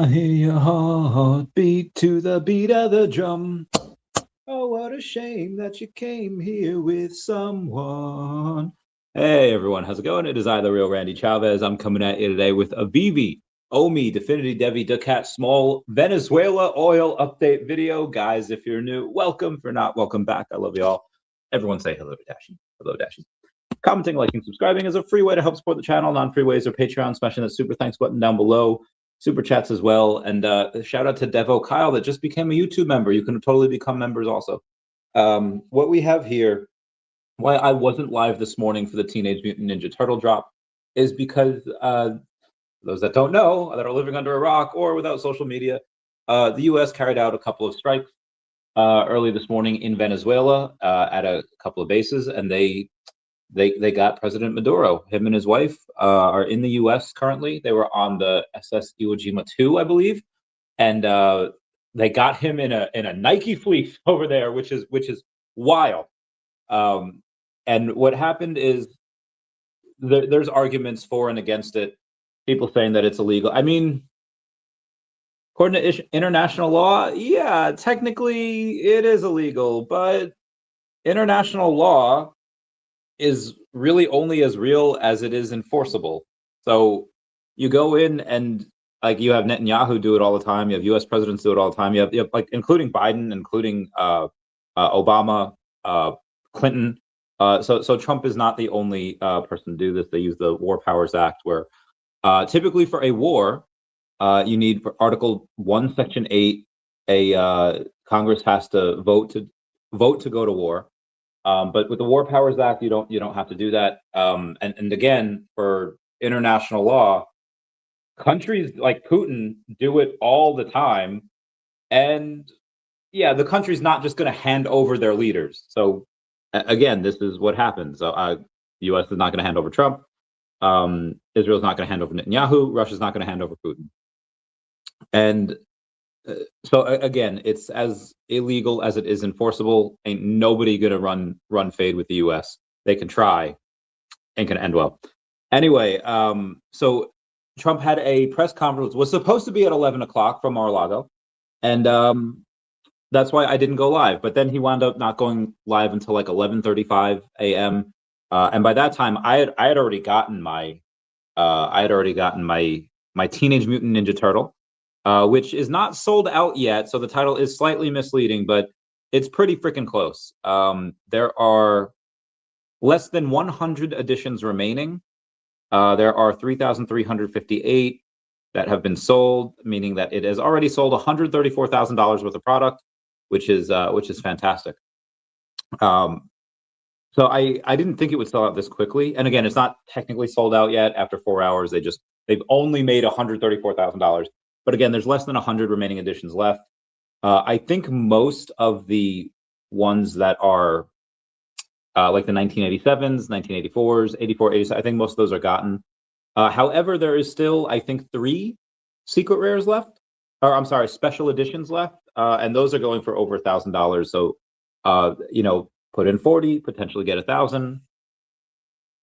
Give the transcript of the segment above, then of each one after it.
I hear your heart beat to the beat of the drum. Oh, what a shame that you came here with someone. Hey everyone, how's it going? It is I, the real Randy Chavez. I'm coming at you today with a VeVe, OMI, Definity, DEVVE, daCat, SMOL, Venezuela oil update video. Guys, if you're new, welcome. If you're not, welcome back. I love you all. Everyone say hello to Dashi. Hello, Dashi. Commenting, liking, subscribing is a free way to help support the channel. Non-free ways are Patreon, smashing the super thanks button down below, super chats as well. And shout out to Devo Kyle that just became a YouTube member. You can totally become members also. What we have here, why I wasn't live this morning for the Teenage Mutant Ninja Turtle drop, is because those that don't know, that are living under a rock or without social media, the U.S. carried out a couple of strikes early this morning in Venezuela at a couple of bases, and they got President Maduro. Him and his wife are in the U.S. currently. They were on the SS Iwo Jima 2, I believe, and they got him in a Nike fleece over there, which is wild. And what happened is there's arguments for and against it. People saying that it's illegal. I mean, according to international law, yeah, technically it is illegal, but international law is really only as real as it is enforceable. So you go in and like you have Netanyahu do it all the time. You have U.S. presidents do it all the time. You have like including Biden, including Obama, Clinton. So Trump is not the only person to do this. They use the War Powers Act, where typically for a war, you need for Article 1, Section 8, a Congress has to vote to go to war. But with the War Powers Act, you don't have to do that. And again, for international law, countries like Putin do it all the time. And yeah, the country's not just going to hand over their leaders. So again, this is what happens. So U.S. is not going to hand over Trump. Israel's not going to hand over Netanyahu. Russia's not going to hand over Putin. And so again, it's as illegal as it is enforceable. Ain't nobody gonna run fade with the U.S. They can try, ain't gonna end well. Anyway, so Trump had a press conference, was supposed to be at 11 o'clock from Mar-a-Lago, and that's why I didn't go live. But then he wound up not going live until like 11:35 a.m. And by that time, I had already gotten my my Teenage Mutant Ninja Turtle. Which is not sold out yet, so the title is slightly misleading, but it's pretty freaking close. There are less than 100 editions remaining. There are 3,358 that have been sold, meaning that it has already sold $134,000 worth of product, which is fantastic. So I didn't think it would sell out this quickly. And again, it's not technically sold out yet. After 4 hours, they've only made $134,000. But again, there's less than 100 remaining editions left. I think most of the ones that are like the 1987s, 1984s, 84, 87, I think most of those are gotten. However, there is still, I think, 3 secret rares left, or I'm sorry, special editions left, and those are going for over $1,000. So, you know, put in 40, potentially get 1,000.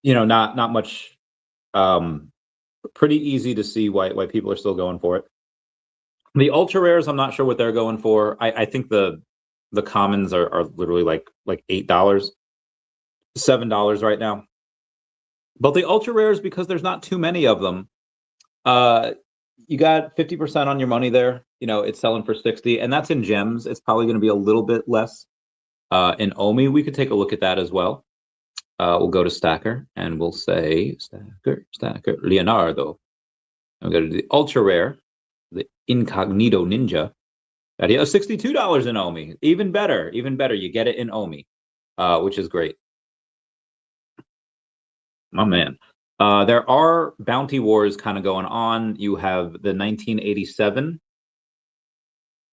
You know, not much. Pretty easy to see why people are still going for it. The ultra rares, I'm not sure what they're going for. I think the commons are literally like $8, $7 right now. But the ultra rares, because there's not too many of them, you got 50% on your money there. You know, it's selling for 60, and that's in gems. It's probably going to be a little bit less in OMI. We could take a look at that as well. We'll go to Stacker and we'll say Stacker Leonardo. I'm going to do the ultra rare, the Incognito Ninja. That is $62 in OMI. Even better. You get it in OMI, which is great. My man. There are bounty wars kind of going on. You have the 1987.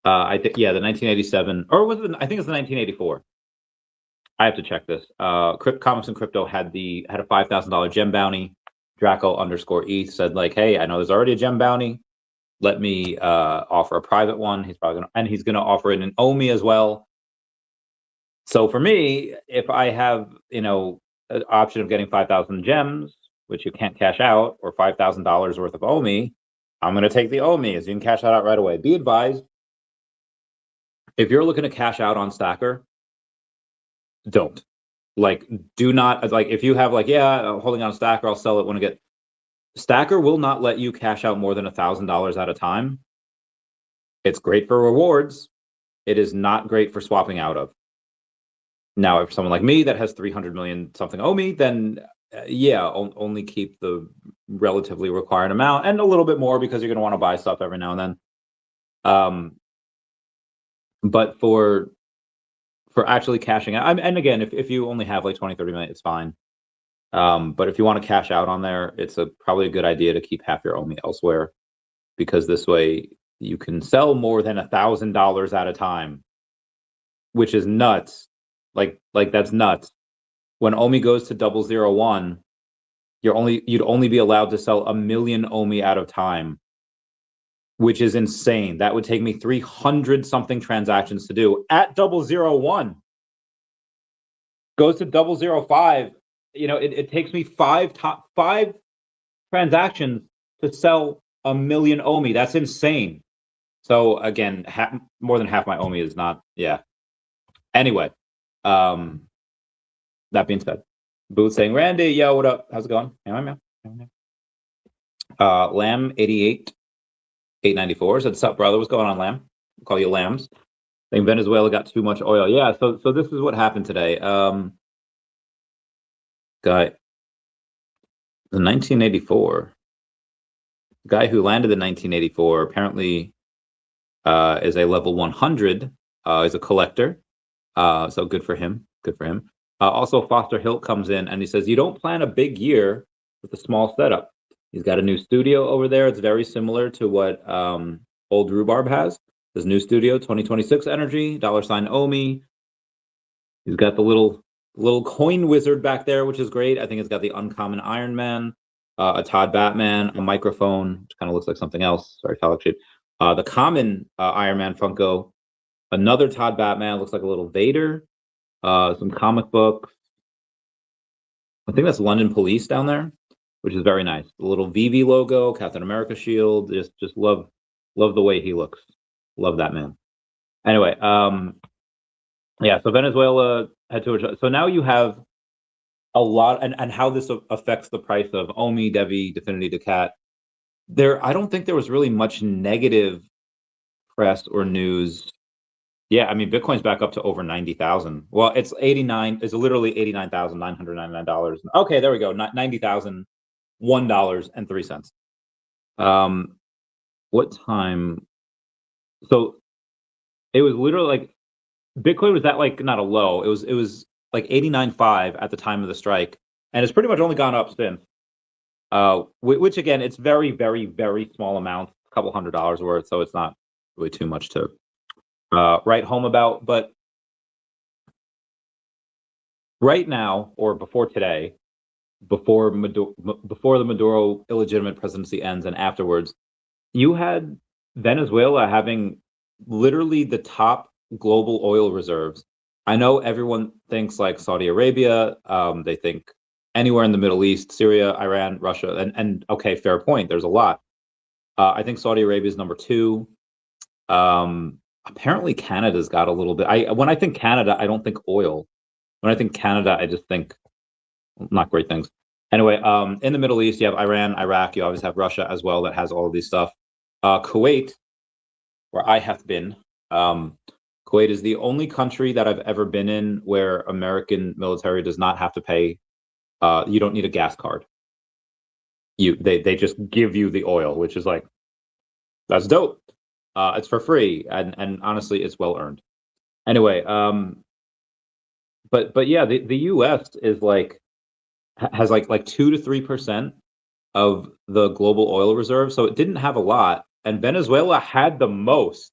I think, yeah, the 1987, or was it? I think it's the 1984. I have to check this. Comics and Crypto had a $5,000 gem bounty. Draco_ETH said like, hey, I know there's already a gem bounty. Let me offer a private one. He's gonna offer it in OMI as well. So for me, if I have, you know, an option of getting 5,000 gems, which you can't cash out, or $5,000 worth of OMI, I'm going to take the OMI, as you can cash that out right away. Be advised, if you're looking to cash out on Stacker, don't. Like, do not, like, if you have, like, yeah, I'm holding on a Stacker, I'll sell it when I get. Stacker will not let you cash out more than $1,000 at a time. It's great for rewards. It is not great for swapping out of. Now, if someone like me that has 300 million something OMI, then yeah, only keep the relatively required amount and a little bit more because you're going to want to buy stuff every now and then. But for actually cashing out, and again, if you only have like 20, 30 million, it's fine. But if you want to cash out on there, it's probably a good idea to keep half your OMI elsewhere, because this way you can sell more than $1,000 at a time, which is nuts. Like that's nuts. When OMI goes to 001, you'd only be allowed to sell 1 million OMI at a time, which is insane. That would take me 300 something transactions to do. At 001 goes to 005. You know, it takes me five transactions to sell 1 million OMI. That's insane. So again, more than half my OMI is not. Yeah. Anyway, that being said, Booth saying, Randy, yo, what up? How's it going? Lamb 88 894 said, "Sup, brother? What's going on, Lamb? I'll call you Lambs. I think Venezuela got too much oil." Yeah. So this is what happened today. Guy, the 1984 guy who landed in 1984 apparently is a level 100. Is a collector. So good for him. Good for him. Also, Foster Hilt comes in and he says, "You don't plan a big year with a small setup." He's got a new studio over there. It's very similar to what Old Rhubarb has. His new studio, 2026 Energy, $ OMI. He's got the little coin wizard back there, which is great. I think it's got the uncommon Iron Man, a Todd Batman, a microphone, which kind of looks like something else. Sorry, phallic shape. The common Iron Man Funko, another Todd Batman, looks like a little Vader, some comic books. I think that's London Police down there, which is very nice. The little VeVe logo, Captain America shield. Just love the way he looks. Love that man. Anyway, yeah. So Venezuela had to adjust. So now you have a lot, and how this affects the price of OMI, DEVVE, Definity, daCat. I don't think there was really much negative press or news. Yeah, I mean, Bitcoin's back up to over 90,000. Well, it's 89. It's literally $89,999. Okay, there we go. $90,001.03. What time? So it was literally like Bitcoin was at like not a low. It was like 89.5 at the time of the strike, and it's pretty much only gone up since. Which again, it's very, very, very small amount, a couple $100 worth, so it's not really too much to write home about. But right now, or before today, before the Maduro illegitimate presidency ends and afterwards, you had Venezuela having literally the top global oil reserves. I know everyone thinks like Saudi Arabia, they think anywhere in the Middle East, Syria, Iran, Russia, and okay, fair point. There's a lot. I think Saudi Arabia is number 2. Apparently Canada's got a little bit. When I think Canada, I don't think oil. When I think Canada, I just think not great things. Anyway, in the Middle East, you have Iran, Iraq. You always have Russia as well that has all of these stuff. Kuwait, where I have been. Kuwait is the only country that I've ever been in where American military does not have to pay. You don't need a gas card. They just give you the oil, which is like, that's dope. It's for free, and honestly, it's well earned. Anyway, but yeah, the U.S. is has like 2 to 3% of the global oil reserve, so it didn't have a lot, and Venezuela had the most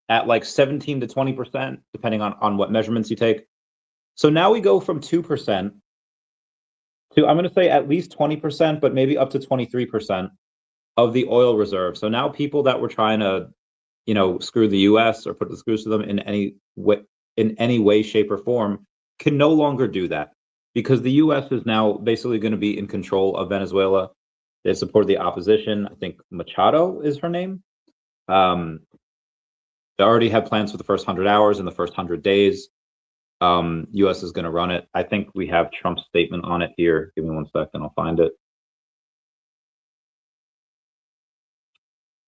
at like 17 to 20%, depending on what measurements you take. So now we go from 2% to, I'm going to say, at least 20%, but maybe up to 23% of the oil reserve. So now people that were trying to, screw the U.S. or put the screws to them in any way, shape, or form can no longer do that, because the U.S. is now basically going to be in control of Venezuela. They support the opposition. I think Machado is her name. They already have plans for the first 100 hours and the first 100 days. U.S. is going to run it. I think we have Trump's statement on it here. Give me 1 second. I'll find it.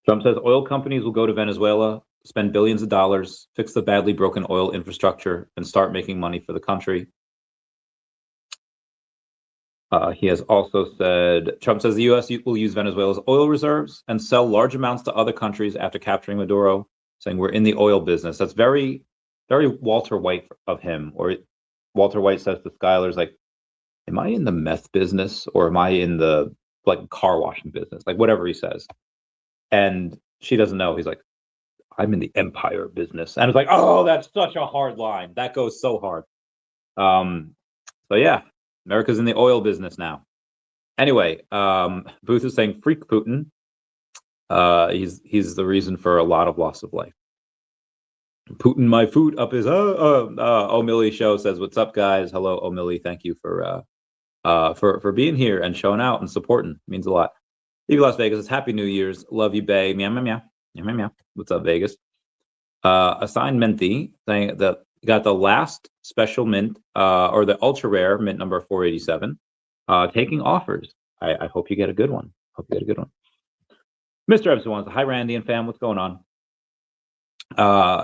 Trump says oil companies will go to Venezuela, spend billions of dollars, fix the badly broken oil infrastructure, and start making money for the country. He has also said, Trump says the U.S. will use Venezuela's oil reserves and sell large amounts to other countries after capturing Maduro, saying we're in the oil business. That's very, very Walter White of him. Or Walter White says to Schuyler's, like, am I in the meth business or am I in the like car washing business? Like whatever he says. And she doesn't know. He's like, I'm in the empire business. And it's like, oh, that's such a hard line. That goes so hard. So yeah, America's in the oil business now. Anyway, Booth is saying freak Putin. He's the reason for a lot of loss of life. Putin, my foot up his O'Milly show says, what's up, guys? Hello, O'Milly. Thank you for being here and showing out and supporting. It means a lot. Leave Las Vegas. It's Happy New Year's. Love you, Bay. Meow, meow, meow. Meow, meow, meow. What's up, Vegas? Assignmentee saying that got the last special mint or the ultra rare mint number 487 taking offers. I hope you get a good one. Hope you get a good one. Mr. Epson wants, hi, Randy and fam. What's going on?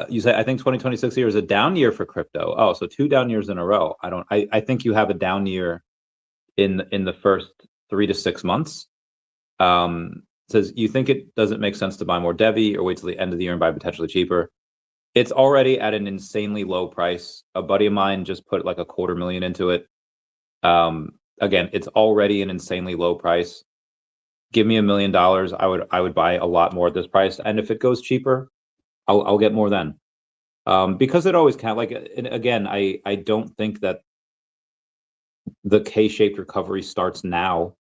You say, I think 2026 year is a down year for crypto. Oh, so 2 down years in a row. I think you have a down year in the first 3 to 6 months. Says, you think it doesn't make sense to buy more DEVVE or wait till the end of the year and buy potentially cheaper? It's already at an insanely low price. A buddy of mine just put like $250,000 into it. Again, it's already an insanely low price. Give me $1 million. I would buy a lot more at this price. And if it goes cheaper, I'll get more then. Because it always can. Like, again, I don't think that the K-shaped recovery starts now.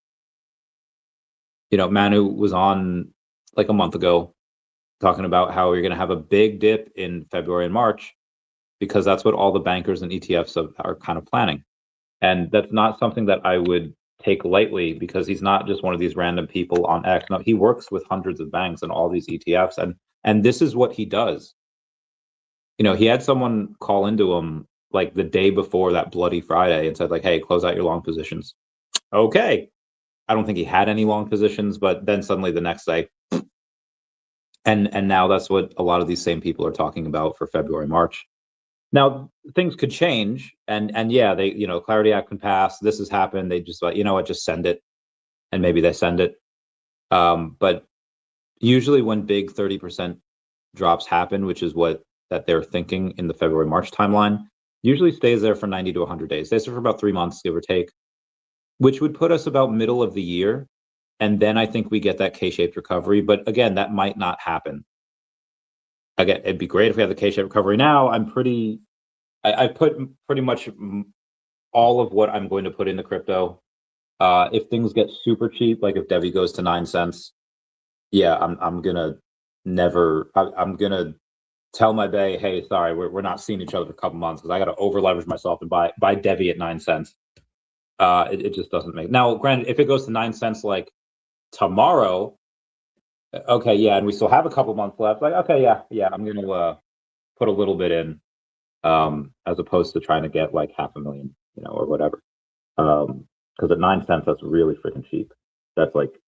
You know, Manu was on like a month ago talking about how you're going to have a big dip in February and March because that's what all the bankers and ETFs are kind of planning. And that's not something that I would take lightly because he's not just one of these random people on X. No, he works with hundreds of banks and all these ETFs. And this is what he does. You know, he had someone call into him like the day before that bloody Friday and said like, hey, close out your long positions. Okay. I don't think he had any long positions, but then suddenly the next day, and now that's what a lot of these same people are talking about for February, March. Now things could change, and yeah, they, you know, Clarity Act can pass. This has happened. They just like, you know what, just send it, and maybe they send it. But usually when big 30% drops happen, which is what that they're thinking in the February, March timeline, usually stays there for 90 to 100 days. Stays there for about 3 months, give or take, which would put us about middle of the year. And then I think we get that K-shaped recovery. But again, that might not happen. Again, it'd be great if we have the K-shaped recovery now. I put pretty much all of what I'm going to put into crypto. If things get super cheap, like if DEVVE goes to 9 cents, yeah, I'm gonna tell my bay, hey, sorry, we're not seeing each other for a couple months because I got to over leverage myself and buy DEVVE at 9 cents. It just doesn't make. Now, granted, if it goes to 9 cents like tomorrow, okay, yeah, and we still have a couple months left, like, okay, yeah, I'm gonna put a little bit in, as opposed to trying to get like 500,000, you know, or whatever. Because at 9 cents, that's really freaking cheap. That's like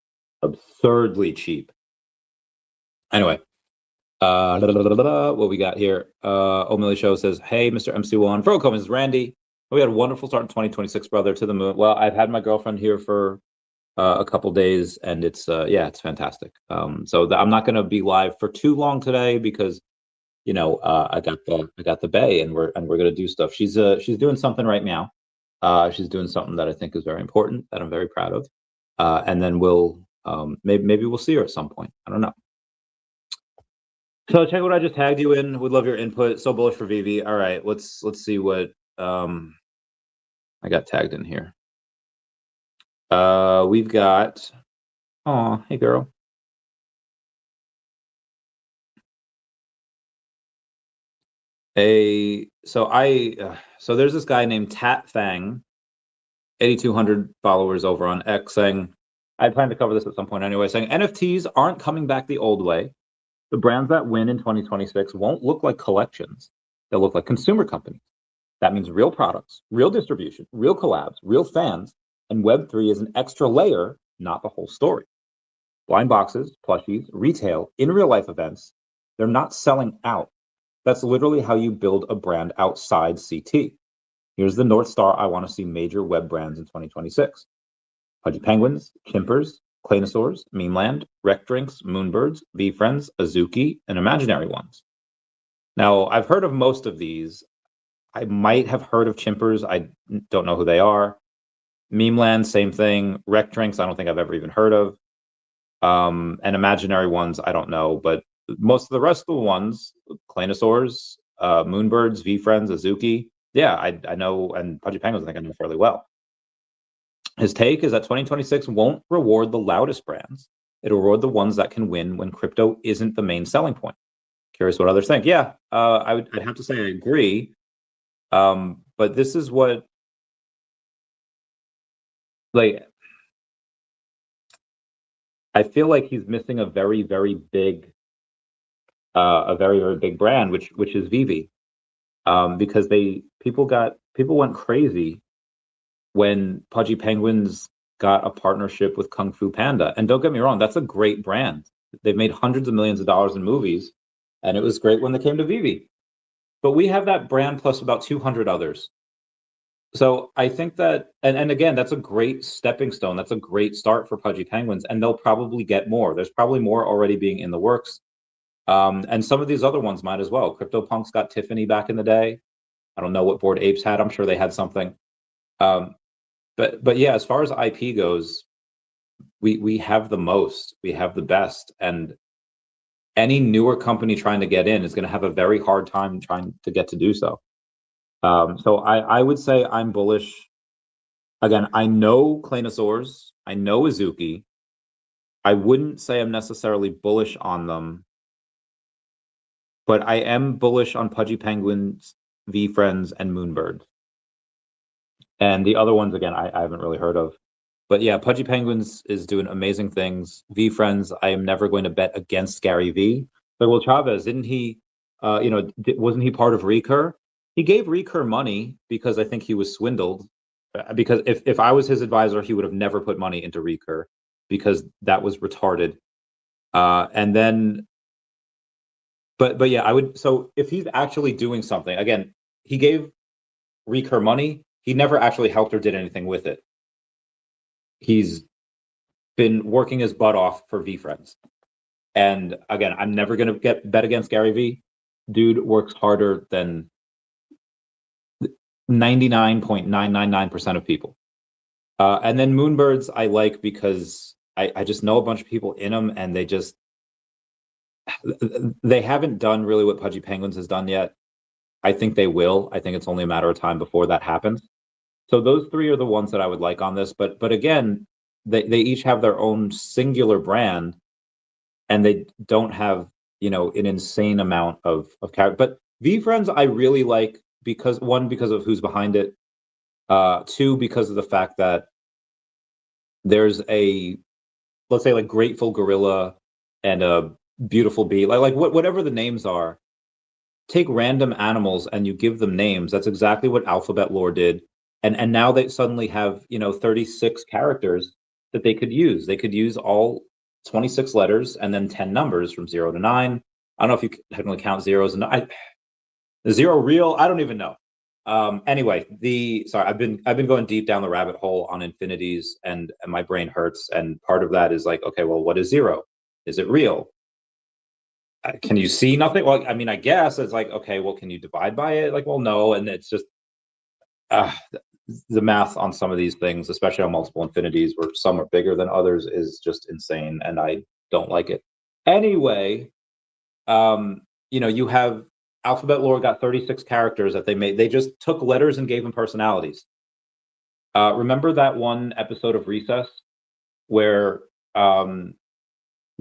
absurdly cheap. Anyway, what we got here? O'Milly Show says, hey, Mr. MC1, Fro This is Randy. We had a wonderful start in 2026, brother, to the moon. Well, I've had my girlfriend here for a couple days, and it's yeah, it's fantastic. So I'm not going to be live for too long today because, you know, I got the bay, and we're going to do stuff. She's doing something right now. She's doing something that I think is very important, that I'm very proud of. And then we'll maybe we'll see her at some point. I don't know. So check what I just tagged you in. Would love your input. So bullish for VeVe. All right, let's see what I got tagged in here. We've got, oh, hey girl. So there's this guy named Tat Fang, 8,200 followers over on X, saying, I plan to cover this at some point anyway, saying NFTs aren't coming back the old way. The brands that win in 2026 won't look like collections. They'll look like consumer companies. That means real products, real distribution, real collabs, real fans, and Web3 is an extra layer, not the whole story. Blind boxes, plushies, retail, in real life events, they're not selling out. That's literally how you build a brand outside CT. Here's the North Star I want to see major web brands in 2026. Pudgy Penguins, Chimpers, Claynosaurs, Memeland, Rec Drinks, Moonbirds, VeFriends, Azuki, and Imaginary Ones. Now, I've heard of most of these. I might have heard of Chimpers. I don't know who they are. Memeland, same thing. Rec Drinks, I don't think I've ever even heard of. And Imaginary Ones, I don't know. But most of the rest of the ones, Claynosaurs, Moonbirds, VeFriends, Azuki, yeah, I know, and Pudgy Penguins, I think I know fairly well. His take is that 2026 won't reward the loudest brands. It'll reward the ones that can win when crypto isn't the main selling point. Curious what others think. Yeah, I'd have to say I agree. But this is what, like, I feel like he's missing a very, very big, very big brand, which is VeVe, because people went crazy when Pudgy Penguins got a partnership with Kung Fu Panda. And don't get me wrong, that's a great brand. They've made hundreds of millions of dollars in movies, and it was great when they came to VeVe. But we have that brand plus about 200 others. So I think that, and again, that's a great stepping stone. That's a great start for Pudgy Penguins, and they'll probably get more. There's probably more already being in the works. And some of these other ones might as well. CryptoPunks got Tiffany back in the day. I don't know what Bored Apes had. I'm sure they had something. But yeah, as far as IP goes, we have the most, we have the best, and any newer company trying to get in is going to have a very hard time trying to get to do so. So I would say I'm bullish. Again, I know Claynosaurs, I know Azuki. I wouldn't say I'm necessarily bullish on them, but I am bullish on Pudgy Penguins, VeFriends, and Moonbird. And the other ones, again, I haven't really heard of. But yeah, Pudgy Penguins is doing amazing things. VeFriends, I am never going to bet against Gary V. But well, Chavez, didn't he, wasn't he part of Recur? He gave Recur money because I think he was swindled. Because if I was his advisor, he would have never put money into Recur because that was retarded. And then, but yeah, I would. So if he's actually doing something, again, he gave Recur money. He never actually helped or did anything with it. He's been working his butt off for VeFriends. And again, I'm never going to bet against Gary V. Dude works harder than 99.999% of people. And then Moonbirds I like because I just know a bunch of people in them, and they haven't done really what Pudgy Penguins has done yet. I think they will. I think it's only a matter of time before that happens. So those three are the ones that I would like on this. But again, they each have their own singular brand, and they don't have, an insane amount of character. But VeFriends I really like because of who's behind it. Two, because of the fact that there's let's say like Grateful Gorilla and a Beautiful Bee, like whatever the names are. Take random animals and you give them names. That's exactly what Alphabet Lore did. And now they suddenly have, 36 characters that they could use. They could use all 26 letters and then 10 numbers from 0 to 9. I don't know if you technically count zeros and zero real. I don't even know. Anyway, I've been going deep down the rabbit hole on infinities, and my brain hurts. And part of that is like, okay, well, what is zero? Is it real? Can you see nothing? Well, I mean, I guess it's like, okay, well, can you divide by it? Like, well, no. And it's just the math on some of these things, especially on multiple infinities where some are bigger than others, is just insane. And I don't like it. Anyway, you have Alphabet Lore got 36 characters that they made. They just took letters and gave them personalities. Remember that one episode of Recess where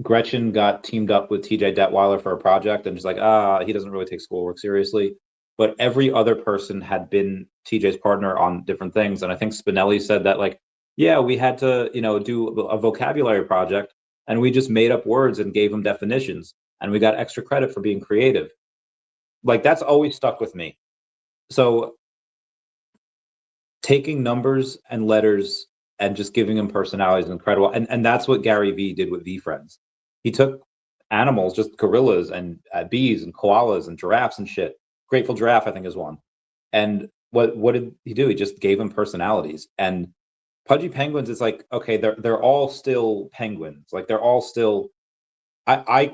Gretchen got teamed up with TJ Detweiler for a project, and she's like, he doesn't really take schoolwork seriously. But every other person had been TJ's partner on different things. And I think Spinelli said that, like, Yeah, we had to, do a vocabulary project, and we just made up words and gave them definitions, and we got extra credit for being creative. Like that's always stuck with me. So taking numbers and letters and just giving them personalities is incredible. And that's what Gary Vee did with VeFriends. He took animals, just gorillas and bees and koalas and giraffes and shit. Grateful Giraffe, I think, is one. And what did he do? He just gave them personalities. And Pudgy Penguins is like, okay, they're all still penguins. Like they're all still I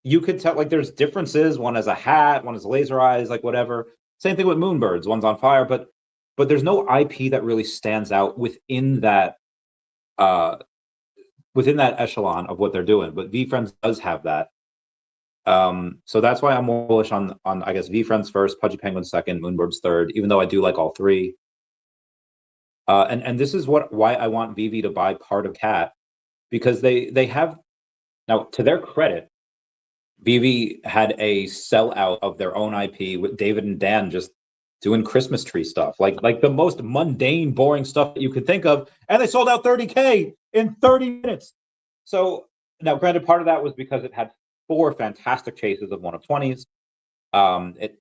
you could tell, like, there's differences. One has a hat, one has laser eyes, like whatever. Same thing with Moonbirds. One's on fire, but there's no IP that really stands out uh within that echelon of what they're doing. But VeFriends does have that. So that's why I'm more bullish on I guess VeFriends first, Pudgy Penguins second, Moonbirds third, even though I do like all three. And this is why I want VeVe to buy part of Cat, because they have, now to their credit, VeVe had a sellout of their own IP with David and Dan just doing Christmas tree stuff, like the most mundane, boring stuff that you could think of, and they sold out 30K in 30 minutes. So now, granted, part of that was because it had 4 fantastic chases of 1 of 20s.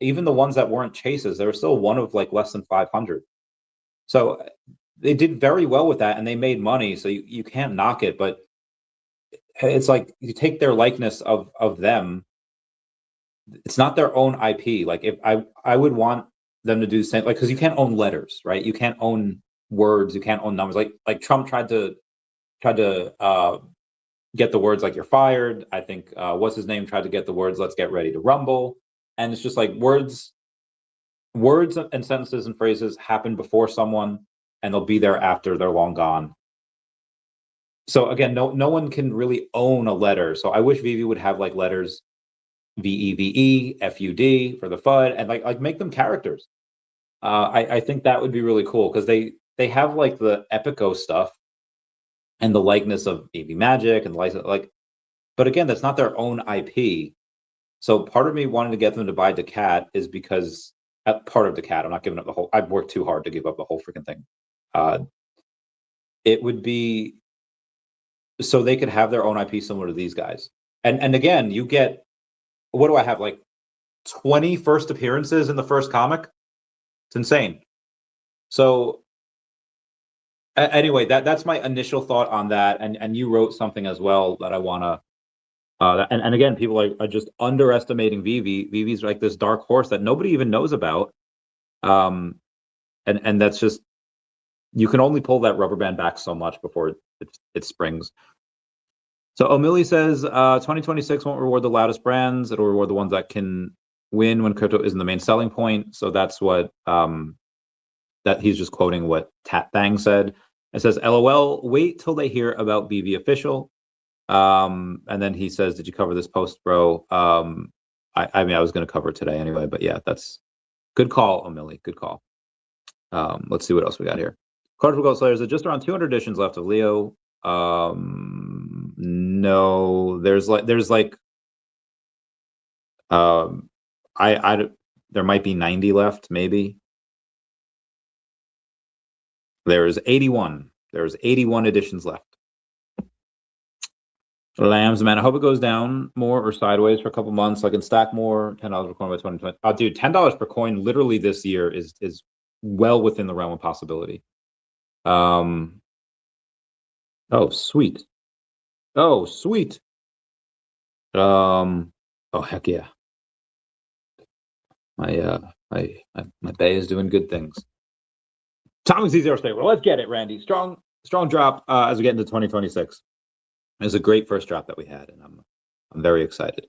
Even the ones that weren't chases, they were still one of like less than 500. So they did very well with that, and they made money. So you can't knock it, but it's like you take their likeness of them. It's not their own IP. Like if I would want them to do the same, like, because you can't own letters, right? You can't own words, you can't own numbers. Like Trump tried to get the words like "you're fired." I think what's his name tried to get the words "let's get ready to rumble," and it's just like words and sentences and phrases happen before someone, and they'll be there after they're long gone. So again, no one can really own a letter. So I wish VeVe would have like letters VEVE, FUD for the FUD, and like make them characters. I think that would be really cool, because they have like the Epico stuff and the likeness of VeVe Magic and the license, like, but again, that's not their own IP. So part of me wanting to get them to buy daCat is because part of daCat, I'm not giving up the whole. I've worked too hard to give up the whole freaking thing. It would be so they could have their own IP similar to these guys. And again, you get, what do I have, like 20 first appearances in the first comic? It's insane. So anyway, that's my initial thought on that. And you wrote something as well that I want to. And again, people are just underestimating VeVe. VeVe's like this dark horse that nobody even knows about. And that's just, you can only pull that rubber band back so much before it springs. So O'Milly says 2026 won't reward the loudest brands. It'll reward the ones that can win when crypto isn't the main selling point. So that's what that he's just quoting what Tat Thang said. It says, LOL, wait till they hear about VeVe official. And then he says, did you cover this post, bro? I mean, I was going to cover it today anyway, but yeah, that's good call, O'Milly. Good call. Let's see what else we got here. Cards for Gold Slayers. There's just around 200 editions left of Leo. No, there's like there might be 90 left, maybe. There's 81. There's 81 editions left. Lambs, man, I hope it goes down more or sideways for a couple months. So I can stack more. $10 per coin by 2020. Dude, $10 per coin literally this year is well within the realm of possibility. Oh, sweet. Oh, sweet. Oh, heck yeah. My bay is doing good things. Tommy Z0 State. Well, let's get it, Randy. Strong drop as we get into 2026. It was a great first drop that we had, and I'm very excited.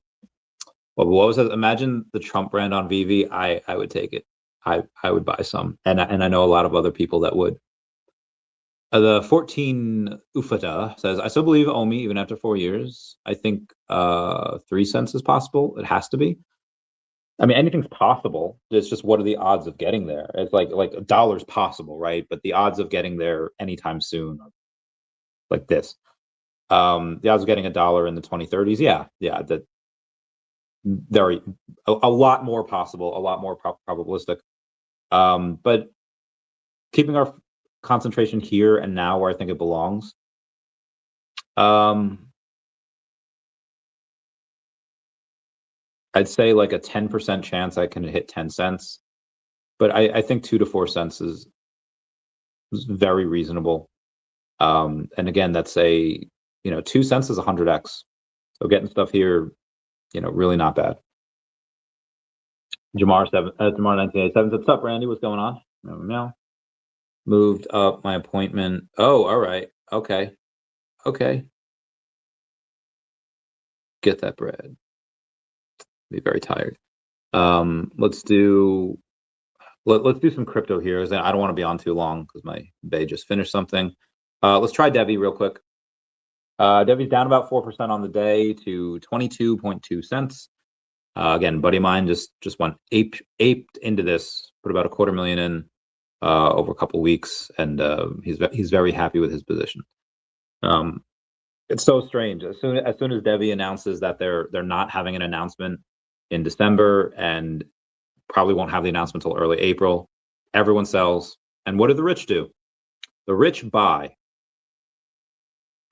Well, what was it? Imagine the Trump brand on VeVe. I would take it. I would buy some, and I know a lot of other people that would. The 14 Ufata says, I still believe OMI even after 4 years. I think 3 cents is possible. It has to be. I mean, anything's possible. It's just, what are the odds of getting there? It's like a dollar's possible, right? But the odds of getting there anytime soon, like this. The odds of getting $1 in the 2030s, yeah, that very a lot more possible, a lot more probabilistic. But keeping our concentration here and now where I think it belongs. I'd say like a 10% chance I can hit 10 cents, but I think 2 to 4 cents is very reasonable. And again, that's 2 cents is 100x. So getting stuff here, really not bad. Jamar 1987 said, "What's up, Randy? What's going on?" Meow. Moved up my appointment. Oh, all right. Okay. Get that bread. Be very tired. Let's do some crypto here. I don't want to be on too long because my Bay just finished something. Let's try DEVVE real quick. DEVVE's down about 4% on the day to 22.2 cents. Again, buddy of mine just went aped into this, put about $250,000 in over a couple weeks, and he's very happy with his position. It's so strange. As soon as DEVVE announces that they're not having an announcement in December and probably won't have the announcement until early April, everyone sells. And what do the rich do? The rich buy.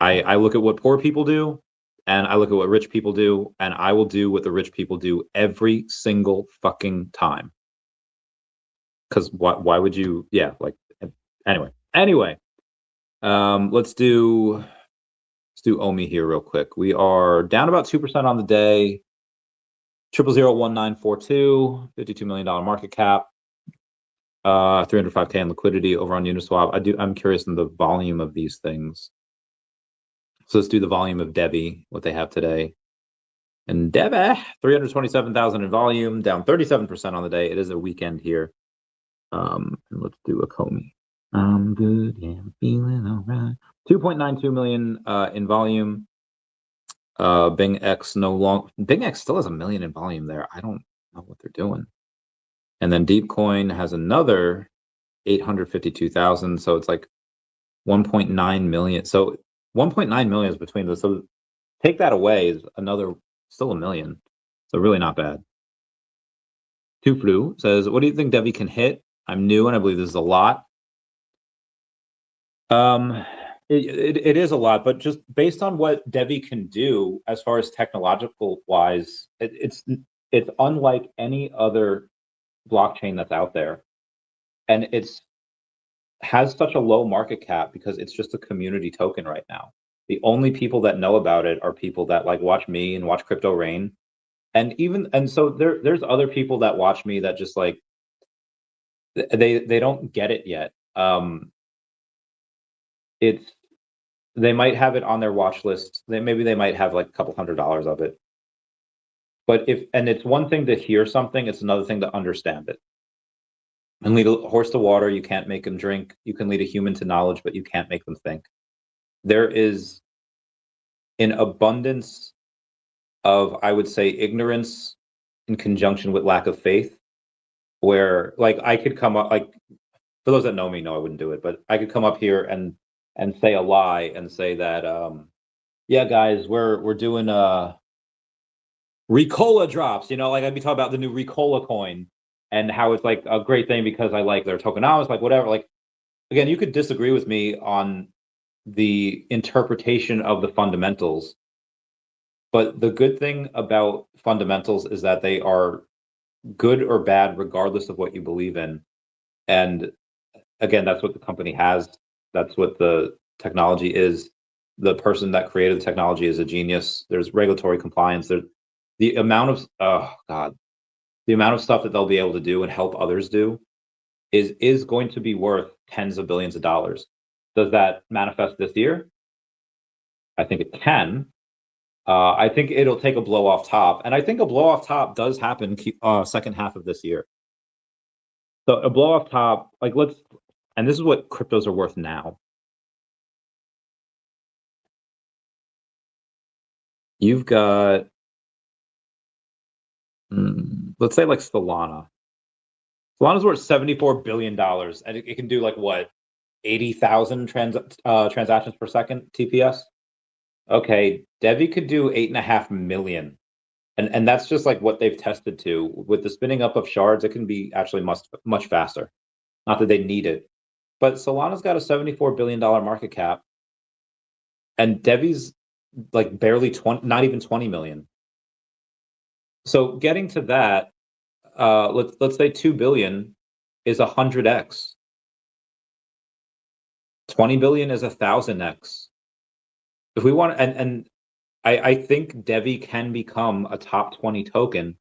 I look at what poor people do, and I look at what rich people do, and I will do what the rich people do every single fucking time. Because why would you? Yeah, like anyway. Let's do OMI here real quick. We are down about 2% on the day. 001942, $52 million market cap, 305K in liquidity over on Uniswap. I'm curious in the volume of these things. So let's do the volume of DEVVE, what they have today. And DEVVE, 327,000 in volume, down 37% on the day. It is a weekend here. And let's do a Comey. I'm good, yeah, I'm feeling all right. 2.92 million in volume. BingX BingX still has 1 million in volume there. I don't know what they're doing. And then Deepcoin has another 852,000. So it's like 1.9 million. So 1.9 million is between those. So take that away is another, still 1 million. So really not bad. Tuflu says, "What do you think DEVVE can hit? I'm new and I believe this is a lot." It is a lot, but just based on what DEVVE can do as far as technological wise, it's unlike any other blockchain that's out there, and has such a low market cap because it's just a community token right now. The only people that know about it are people that like watch me and watch Crypto Rain, and so there's other people that watch me that just like they don't get it yet. They might have it on their watch list. Maybe they might have like a couple $100 of it. But it's one thing to hear something, it's another thing to understand it. And lead a horse to water, you can't make them drink. You can lead a human to knowledge, but you can't make them think. There is an abundance of, I would say, ignorance in conjunction with lack of faith, where like I could come up, like for those that know me, no, I wouldn't do it, but I could come up here and say a lie and say that, yeah, guys, we're doing Ricola drops, like I'd be talking about the new Ricola coin and how it's like a great thing because I like their tokenomics, like whatever. Like, again, you could disagree with me on the interpretation of the fundamentals, but the good thing about fundamentals is that they are good or bad regardless of what you believe in. And again, that's what the company has. That's what the technology is. The person that created the technology is a genius. There's regulatory compliance. There's the amount of the amount of stuff that they'll be able to do and help others do is going to be worth tens of billions of dollars. Does that manifest this year? I think it can. I think it'll take a blow off top, and I think a blow off top does happen second half of this year. So a blow off top, like and this is what cryptos are worth now. You've got, let's say like Solana. Solana's worth $74 billion, and it can do like what, 80,000 transactions per second TPS. Okay, DEVVE could do 8.5 million, and that's just like what they've tested to. With the spinning up of shards, it can be actually much faster. Not that they need it, but Solana's got a $74 billion market cap, and DEVVE's like barely 20, not even 20 million. So getting to that, let's say 2 billion is 100x. 20 billion is 1,000x. If we want, and I think DEVVE can become a top 20 token,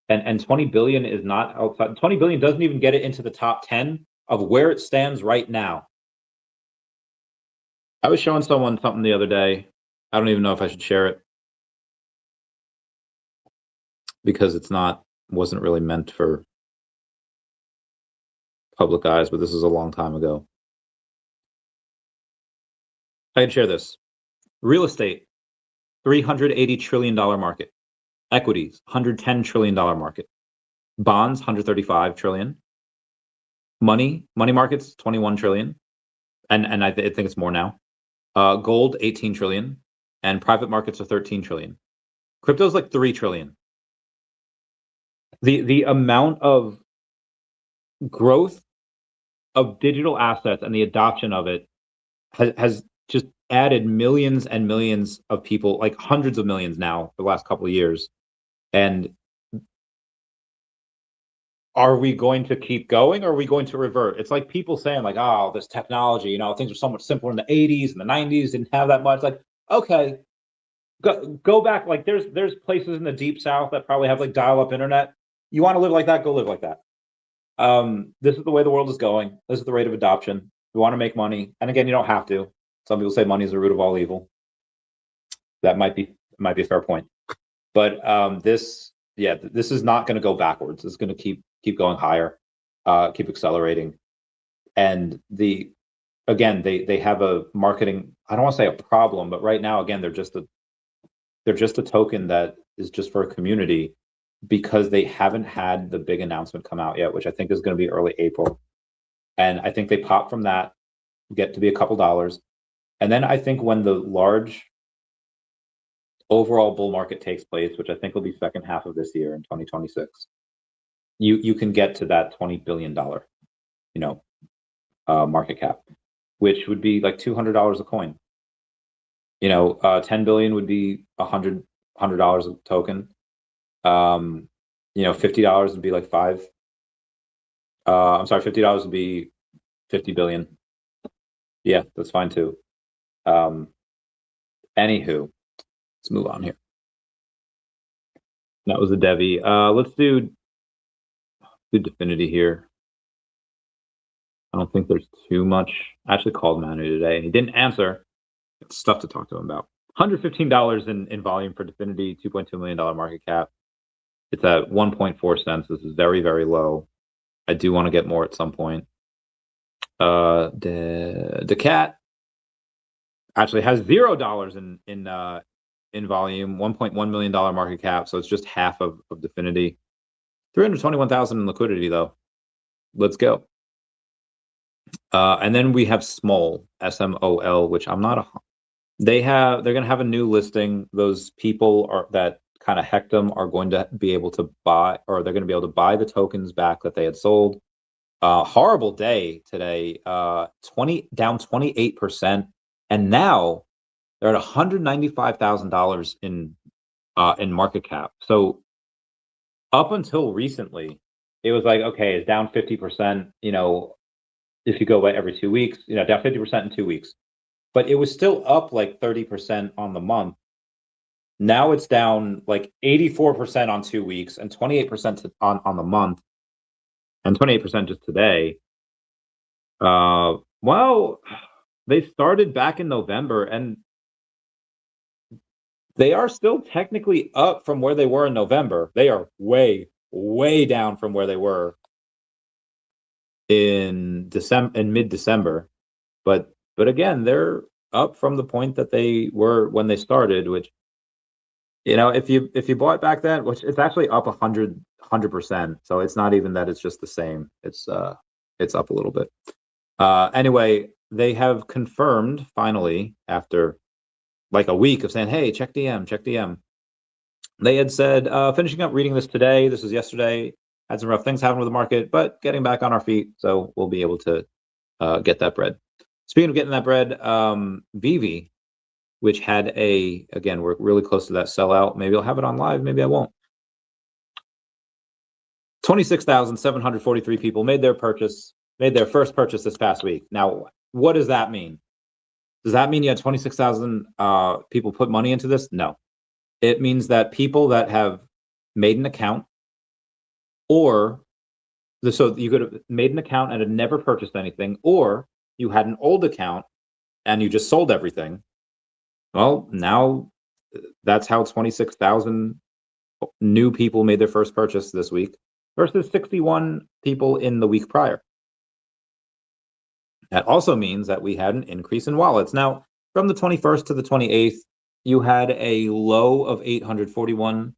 and 20 billion is not outside. 20 billion doesn't even get it into the top 10 of where it stands right now. I was showing someone something the other day. I don't even know if I should share it because wasn't really meant for public eyes, but this is a long time ago. I can share this. Real estate, $380 trillion market. Equities, $110 trillion market. Bonds, $135 trillion. Money markets, $21 trillion. And I think it's more now. Gold, $18 trillion. And private markets are $13 trillion. Crypto's like $3 trillion. The amount of growth of digital assets and the adoption of it has just added millions and millions of people, like hundreds of millions now for the last couple of years. And are we going to keep going, or are we going to revert? It's like people saying like, oh, this technology, you know, things are so much simpler in the 80s and the 90s, didn't have that much. Like, okay, go back. Like there's places in the deep South that probably have like dial-up internet. You want to live like that, go live like that. This is the way the world is going. This is the rate of adoption. We want to make money. And again, you don't have to. Some people say money is the root of all evil. That might be a fair point. But this is not going to go backwards. It's going to keep going higher, keep accelerating. And they have a marketing, I don't want to say a problem, but right now, again, they're just a token that is just for a community, because they haven't had the big announcement come out yet, which I think is going to be early April. And I think they pop from that, get to be a couple dollars. And then I think when the large overall bull market takes place, which I think will be second half of this year in 2026, you can get to that $20 billion, market cap, which would be like $200 a coin. 10 billion would be $100 a token. $50 would be like $50 would be 50 billion. Yeah, that's fine too. Anywho, let's move on here. That was the DEVVE. Let's do DFINITY here. I don't think there's too much. I actually called Manu today and he didn't answer. It's stuff to talk to him about. $115 in volume for DFINITY, $2.2 million market cap. It's at 1.4 cents. This is very, very low. I do want to get more at some point. daCat actually has $0 in volume, $1.1 million market cap. So it's just half of DFINITY. 321,000 in liquidity though. Let's go. And then we have SMOL, SMOL, which I'm not they're going to have a new listing. Those people that kind of hecked them are going to be able to buy, or they're going to be able to buy the tokens back that they had sold. Horrible day today, down 28%, and now they're at $195,000 in market cap. So up until recently, it was like, okay, it's down 50%. If you go by every 2 weeks, down 50% in 2 weeks, but it was still up like 30% on the month. Now it's down like 84% on 2 weeks and 28% on the month, and 28% just today. Well, they started back in November, and they are still technically up from where they were in November. They are way, way down from where they were in mid-December, but again, they're up from the point that they were when they started, which, if you bought back then, which it's actually up 100%. So it's not even that it's just the same. It's up a little bit. Anyway, they have confirmed finally, after like a week of saying, hey, check DM. They had said, finishing up reading this today. This was yesterday. Had some rough things happen with the market, but getting back on our feet. So we'll be able to get that bread. Speaking of getting that bread, VeVe, which had again, we're really close to that sellout. Maybe I'll have it on live, maybe I won't. 26,743 people made their first purchase this past week. Now, what does that mean? Does that mean you had 26,000 people put money into this? No. It means that people that have made an account, or so you could have made an account and had never purchased anything, or you had an old account and you just sold everything. Well, now that's how 26,000 new people made their first purchase this week versus 61 people in the week prior. That also means that we had an increase in wallets. Now, from the 21st to the 28th, you had a low of 841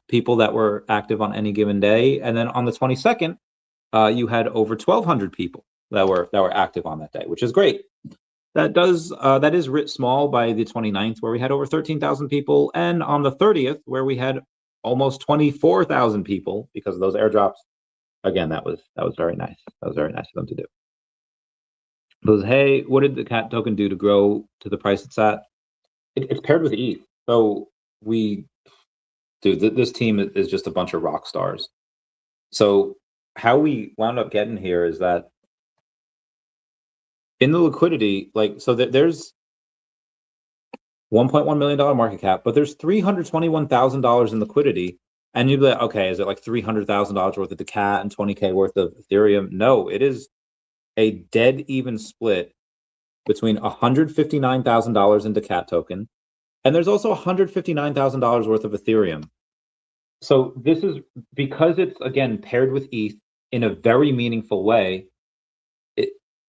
people that were active on any given day, and then on the 22nd, you had over 1,200 people that were active on that day, which is great. That is writ small by the 29th, where we had over 13,000 people, and on the 30th, where we had almost 24,000 people because of those airdrops. Again, that was very nice. That was very nice of them to do. Because, hey, what did the cat token do to grow to the price it's at? It's paired with ETH. So this team is just a bunch of rock stars. So how we wound up getting here is that in the liquidity, there's $1.1 million market cap, but there's $321,000 in liquidity. And you'd be like, okay, is it like $300,000 worth of daCat and 20K worth of Ethereum? No, it is a dead even split between $159,000 in daCat token, and there's also $159,000 worth of Ethereum. So this is because it's, again, paired with ETH in a very meaningful way.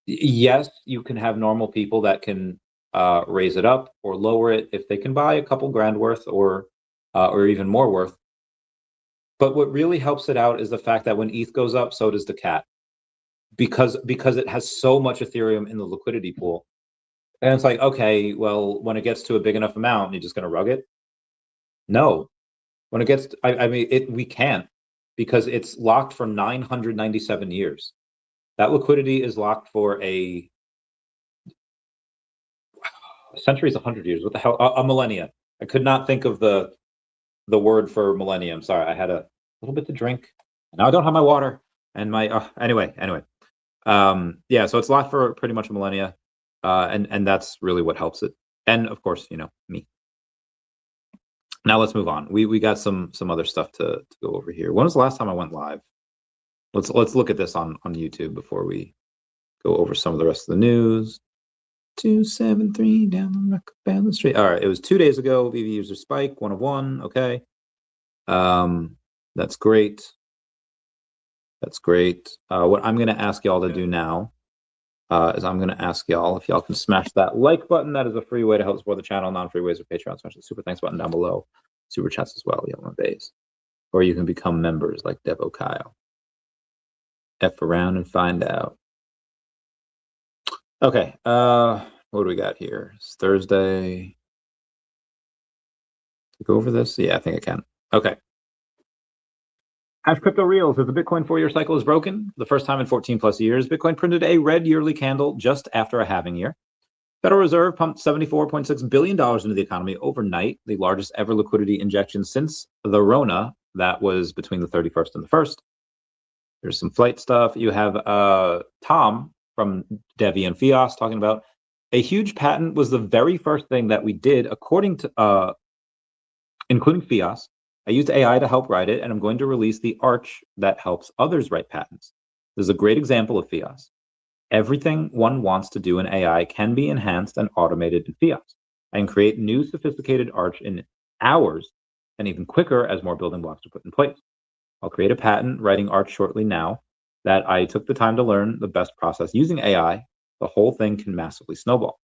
Yes, you can have normal people that can raise it up or lower it if they can buy a couple grand worth or even more worth. But what really helps it out is the fact that when ETH goes up, so does daCat, because it has so much Ethereum in the liquidity pool. And it's like, okay, well, when it gets to a big enough amount, you're just going to rug it? No. When it gets, we can't, because it's locked for 997 years. That liquidity is locked for a century is 100 years. What the hell? A millennia. I could not think of the word for millennium. Sorry, I had a little bit to drink. Now I don't have my water and my anyway. Yeah, so it's locked for pretty much a millennia, and that's really what helps it. And of course, me. Now let's move on. We got some other stuff to go over here. When was the last time I went live? Let's look at this on YouTube before we go over some of the rest of the news. 273 down the street. All right, it was 2 days ago. VeVe user spike 1 of 1. Okay, that's great. That's great. What I'm going to ask y'all to do now is I'm going to ask y'all if y'all can smash that like button. That is a free way to help support the channel. Non-free ways are Patreon. Smash the super thanks button down below. Super chats as well, y'all on base. Or you can become members like Devo Kyle. F around and find out. Okay, what do we got here? It's Thursday. Go over this? Yeah, I think I can. Okay. Hash Crypto Reels, if the Bitcoin 4-year cycle is broken, the first time in 14 plus years, Bitcoin printed a red yearly candle just after a halving year. Federal Reserve pumped $74.6 billion into the economy overnight, the largest ever liquidity injection since the Rona. That was between the 31st and the 1st. There's some flight stuff. You have Tom from DEVVE and FIAS talking about a huge patent was the very first thing that we did, according to, including FIAS. I used AI to help write it, and I'm going to release the arch that helps others write patents. This is a great example of FIAS. Everything one wants to do in AI can be enhanced and automated in FIAS. I can create new sophisticated arch in hours and even quicker as more building blocks are put in place. I'll create a patent writing arch shortly now that I took the time to learn the best process using AI. The whole thing can massively snowball.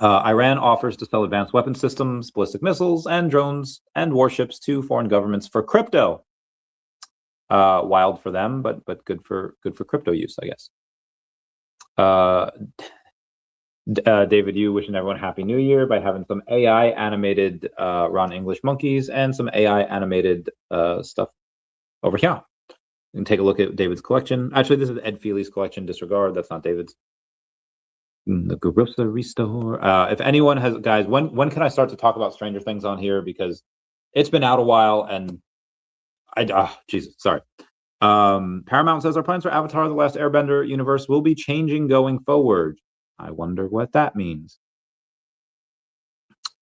Iran offers to sell advanced weapon systems, ballistic missiles, and drones and warships to foreign governments for crypto. Wild for them, but good for crypto use, I guess. David, you wishing everyone Happy New Year by having some AI animated Ron English monkeys and some AI animated stuff over here. and take a look at David's collection. Actually, this is Ed Feely's collection. Disregard. That's not David's. The grocery store. If anyone has, guys, when can I start to talk about Stranger Things on here? Because it's been out a while, and Jesus, sorry. Paramount says our plans for Avatar: The Last Airbender universe will be changing going forward. I wonder what that means.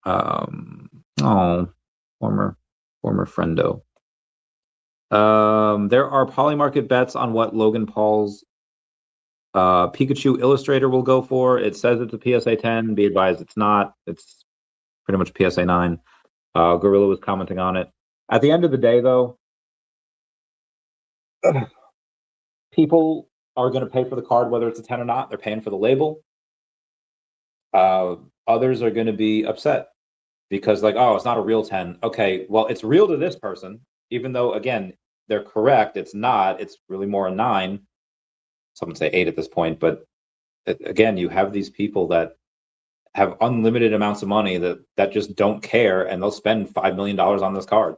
Former friendo. There are polymarket bets on what Logan Paul's Pikachu Illustrator will go for. It says it's a PSA 10. Be advised, it's not. It's pretty much PSA 9. Gorilla was commenting on it. At the end of the day, though, people are going to pay for the card, whether it's a 10 or not. They're paying for the label. Others are going to be upset because, like, oh, it's not a real 10. Okay, well, it's real to this person, even though, again, they're correct. It's not. It's really more a 9. Some would say 8 at this point, but again, you have these people that have unlimited amounts of money that just don't care, and they'll spend $5 million on this card,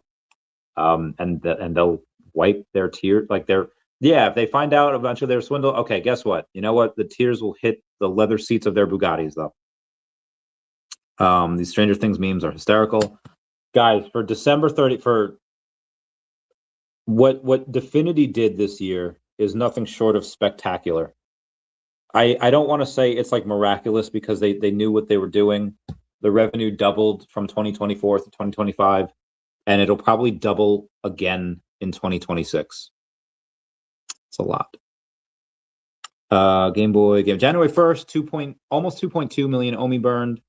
and they'll wipe their tears. Like if they find out eventually they're swindled, okay, guess what? You know what? The tears will hit the leather seats of their Bugattis, though. These Stranger Things memes are hysterical, guys. For December 30, for what Definity did this year is nothing short of spectacular. I don't want to say it's like miraculous because they knew what they were doing. The revenue doubled from 2024 to 2025, and it'll probably double again in 2026. It's a lot. Game Boy game January 1st, almost 2.2 million OMI burned.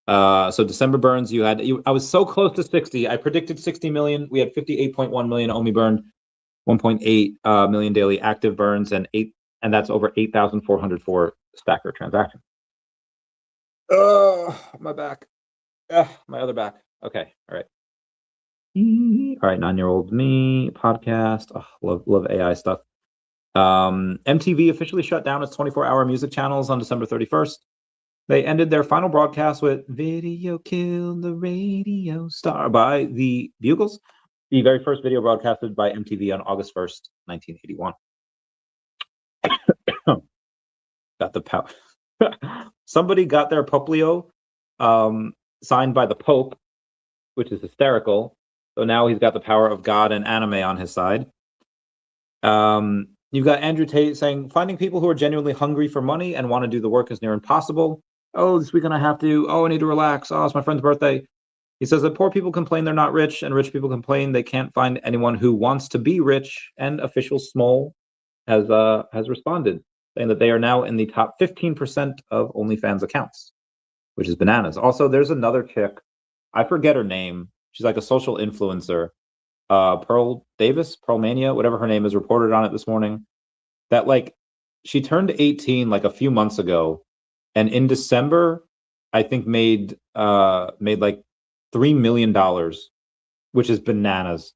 So December burns, I was so close to 60. I predicted 60 million. We had 58.1 million OMI burned, 1.8 million daily active burns, and that's over 8,404 stacker transactions. My back. My other back. Okay, all right. All right, 9-year-old me podcast. Love AI stuff. MTV officially shut down its 24-hour music channels on December 31st. They ended their final broadcast with "Video Killed the Radio Star" by the Bugles, the very first video broadcasted by MTV on August 1st, 1981. Got the power. Somebody got their Poplio signed by the Pope, which is hysterical. So now he's got the power of God and anime on his side. You've got Andrew Tate saying, finding people who are genuinely hungry for money and want to do the work is near impossible. Oh, this weekend I have to. Oh, I need to relax. Oh, it's my friend's birthday. He says that poor people complain they're not rich, and rich people complain they can't find anyone who wants to be rich. And official SMOL has responded, saying that they are now in the top 15% of OnlyFans accounts, which is bananas. Also, there's another chick. I forget her name. She's like a social influencer. Pearl Mania, whatever her name is, reported on it this morning. That like she turned 18 like a few months ago, and in December, I think made like $3 million, which is bananas.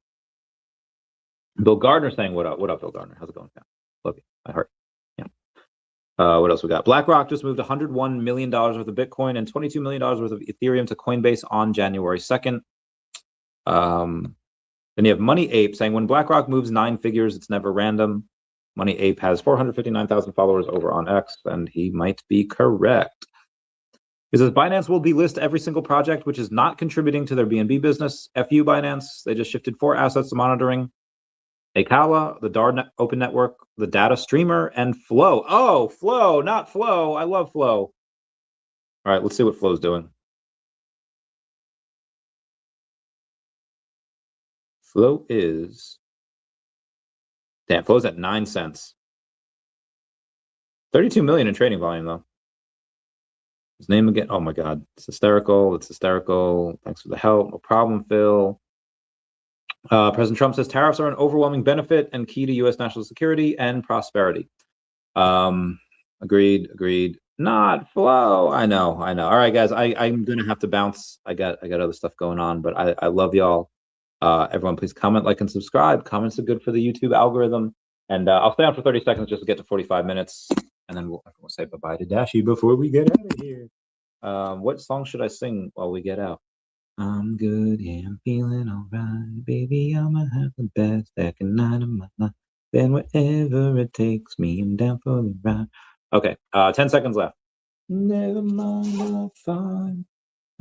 Bill Gardner saying, "What up? What up, Bill Gardner? How's it going? Love you. I heart." Yeah. What else we got? BlackRock just moved $101 million worth of Bitcoin and $22 million worth of Ethereum to Coinbase on January 2nd. Then you have Money Ape saying, when BlackRock moves 9 figures, it's never random. Money Ape has 459,000 followers over on X, and he might be correct. He says Binance will delist every single project which is not contributing to their BNB business. FU Binance, they just shifted 4 assets to monitoring. Akala, the DAR Open Network, the Data Streamer, and Flow. Oh, Flow, not Flow. I love Flow. All right, let's see what Flow's doing. Flow is... Damn, Flow's at 9 cents. 32 million in trading volume, though. His name again. Oh, my God. It's hysterical. It's hysterical. Thanks for the help. No problem, Phil. President Trump says tariffs are an overwhelming benefit and key to U.S. national security and prosperity. Agreed. Not Flow. I know. All right, guys. I'm going to have to bounce. I got other stuff going on, but I love y'all. Everyone, please comment, like, and subscribe. Comments are good for the YouTube algorithm. And I'll stay on for 30 seconds just to get to 45 minutes. And then we'll say bye-bye to Dashi before we get out of here. What song should I sing while we get out? I'm good, yeah, I'm feeling all right. Baby, I'ma have the best second night of my life. then wherever it takes me, I'm down for the ride. Okay, 10 seconds left. Never mind, I'll find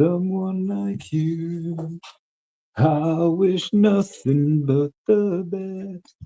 someone like you. I wish nothing but the best